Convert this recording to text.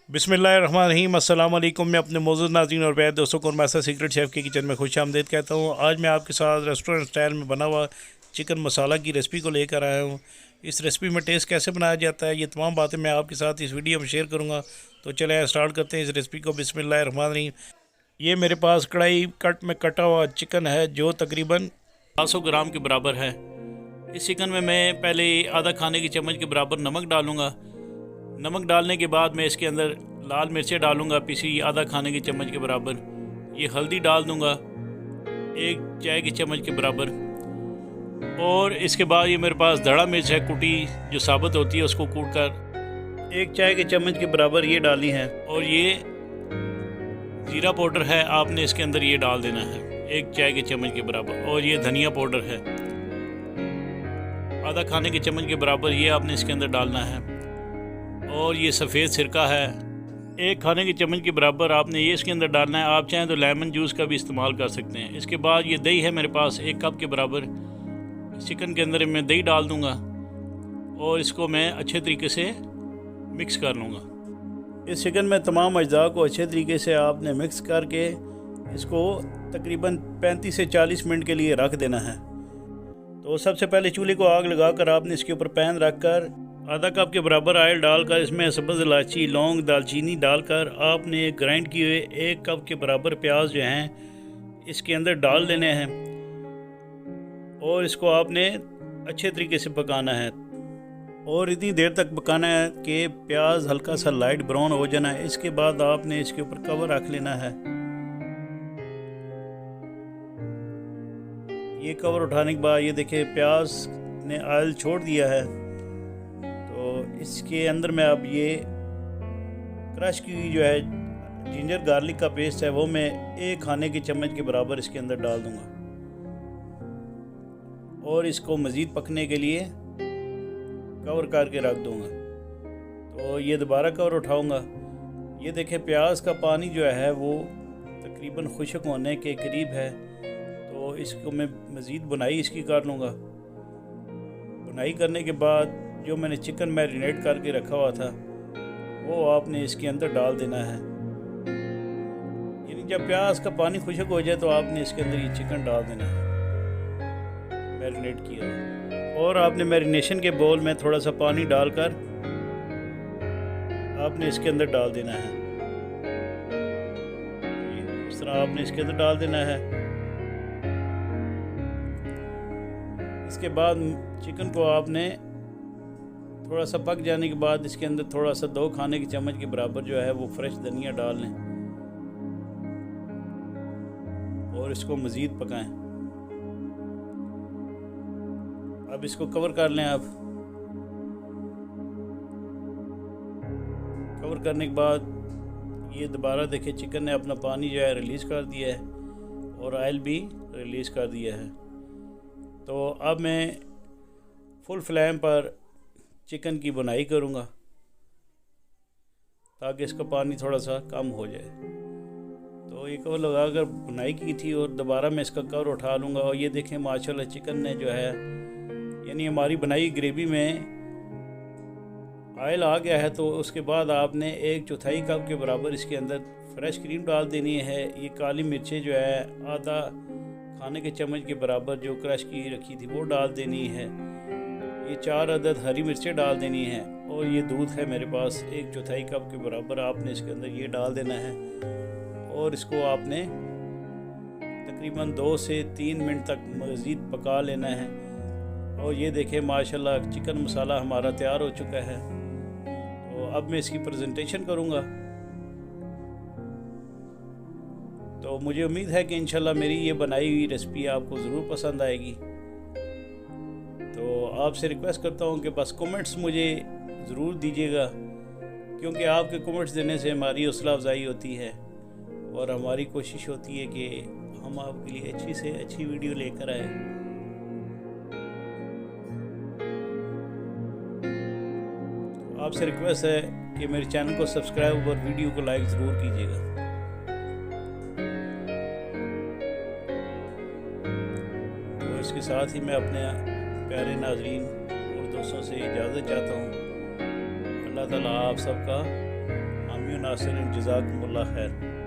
बिस्मिल्लाहिर्रहमानिर्रहीम। अस्सलाम वालेकुम। मैं अपने मौजूद नाज़रीन और प्यारे दोस्तों को मास्टर सीक्रेट शेफ़ के किचन में खुश आमदीद कहता हूँ। आज मैं आपके साथ रेस्टोरेंट स्टाइल में बना हुआ चिकन मसाला की रेसिपी को लेकर आया हूँ। इस रेसिपी में टेस्ट कैसे बनाया जाता है, ये तमाम बातें मैं आपके साथ इस वीडियो में शेयर करूँगा। तो चले स्टार्ट करते हैं इस रेसिपी को। बिस्मिल्लाहिर्रहमानिर्रहीम। ये मेरे पास कढ़ाई कट में कटा हुआ चिकन है जो तकरीबन 500 ग्राम के बराबर है। इस चिकन में मैं पहले आधा खाने की चम्मच के बराबर नमक डालूँगा। नमक डालने के बाद मैं इसके अंदर लाल मिर्चें डालूँगा पीसी आधा खाने की चम्मच के बराबर। ये हल्दी डाल दूँगा 1 चाय की चम्मच के बराबर। और इसके बाद ये मेरे पास धड़ा मिर्च है कुटी जो साबुत होती है, उसको कूट कर 1 चाय की चम्मच के बराबर ये डालनी है। और ये ज़ीरा पाउडर है, आपने इसके अंदर ये डाल देना है 1 चाय की चम्मच के बराबर। और ये धनिया पाउडर है आधा खाने की चम्मच के बराबर, ये आपने इसके अंदर डालना है। और ये सफ़ेद सिरका है 1 खाने की चम्मच के बराबर, आपने ये इसके अंदर डालना है। आप चाहें तो लेमन जूस का भी इस्तेमाल कर सकते हैं। इसके बाद ये दही है मेरे पास 1 कप के बराबर। चिकन के अंदर मैं दही डाल दूंगा और इसको मैं अच्छे तरीके से मिक्स कर लूँगा। इस चिकन में तमाम अज्जा को अच्छे तरीके से आपने मिक्स करके इसको तकरीबन 35 से 40 मिनट के लिए रख देना है। तो सबसे पहले चूल्हे को आग लगाकर आपने इसके ऊपर पैन रखकर आधा कप के बराबर ऑयल डालकर इसमें सब्ज़ इलायची, लौंग, दालचीनी डालकर आपने ग्राइंड किए हुए 1 कप के बराबर प्याज जो हैं इसके अंदर डाल देने हैं। और इसको आपने अच्छे तरीके से पकाना है और इतनी देर तक पकाना है कि प्याज हल्का सा लाइट ब्राउन हो जाना है। इसके बाद आपने इसके ऊपर कवर रख लेना है। ये कवर उठाने के बाद ये देखिए प्याज ने ऑयल छोड़ दिया है। तो इसके अंदर मैं अब ये क्रश की जो है जिंजर गार्लिक का पेस्ट है वो मैं 1 खाने की चम्मच के बराबर इसके अंदर डाल दूंगा और इसको मज़ीद पकने के लिए कवर करके रख दूंगा। तो ये दोबारा कवर उठाऊंगा। ये देखें प्याज का पानी जो है वो तकरीबन खुश्क होने के करीब है। तो इसको मैं मज़ीद बुनाई इसकी कर लूँगा। बुनाई करने के बाद जो मैंने चिकन मैरिनेट करके रखा हुआ था वो आपने इसके अंदर डाल देना है। यानी जब प्याज का पानी खुश्क हो जाए तो आपने इसके अंदर ये चिकन डाल देना है मैरिनेट किया। और आपने मैरिनेशन के बोल में थोड़ा सा पानी डालकर आपने इसके अंदर डाल देना है। इस तरह आपने इसके अंदर डाल देना है। इसके बाद चिकन को आपने थोड़ा सा पक जाने के बाद इसके अंदर थोड़ा सा 2 खाने की चम्मच के बराबर जो है वो फ्रेश धनिया डाल लें और इसको मज़ीद पकाएं। अब इसको कवर कर लें। आप कवर करने के बाद ये दोबारा देखिए चिकन ने अपना पानी जो है रिलीज़ कर दिया है और ऑयल भी रिलीज़ कर दिया है। तो अब मैं फुल फ्लेम पर चिकन की बुनाई करूँगा ताकि इसका पानी थोड़ा सा कम हो जाए। तो ये कवर लगा कर बुनाई की थी और दोबारा मैं इसका कवर उठा लूँगा। और ये देखें माशाल्लाह चिकन ने जो है यानी हमारी बनाई ग्रेवी में ऑयल आ गया है। तो उसके बाद आपने 1/4 कप के बराबर इसके अंदर फ्रेश क्रीम डाल देनी है। ये काली मिर्चें जो है आधा खाने के चम्मच के बराबर जो क्रश की रखी थी वो डाल देनी है। ये 4 अदद हरी मिर्चें डाल देनी है। और ये दूध है मेरे पास 1/4 कप के बराबर, आपने इसके अंदर ये डाल देना है। और इसको आपने तकरीबन 2 से 3 मिनट तक मज़ीद पका लेना है। और ये देखें माशाल्लाह चिकन मसाला हमारा तैयार हो चुका है। तो अब मैं इसकी प्रेजेंटेशन करूँगा। तो मुझे उम्मीद है कि इंशाल्लाह मेरी ये बनाई हुई रेसिपी आपको ज़रूर पसंद आएगी। तो आपसे रिक्वेस्ट करता हूँ कि बस कमेंट्स मुझे ज़रूर दीजिएगा, क्योंकि आपके कमेंट्स देने से हमारी हौसला अफजाई होती है और हमारी कोशिश होती है कि हम आपके लिए अच्छी से अच्छी वीडियो लेकर आए। तो आपसे रिक्वेस्ट है कि मेरे चैनल को सब्सक्राइब और वीडियो को लाइक ज़रूर कीजिएगा। तो इसके साथ ही मैं अपने प्यारे नाजरीन और दोस्तों से इजाज़त चाहता हूँ। अल्लाह ताला आप सबका हामी नाज़रीन, जज़ाकुमुल्लाह खैर।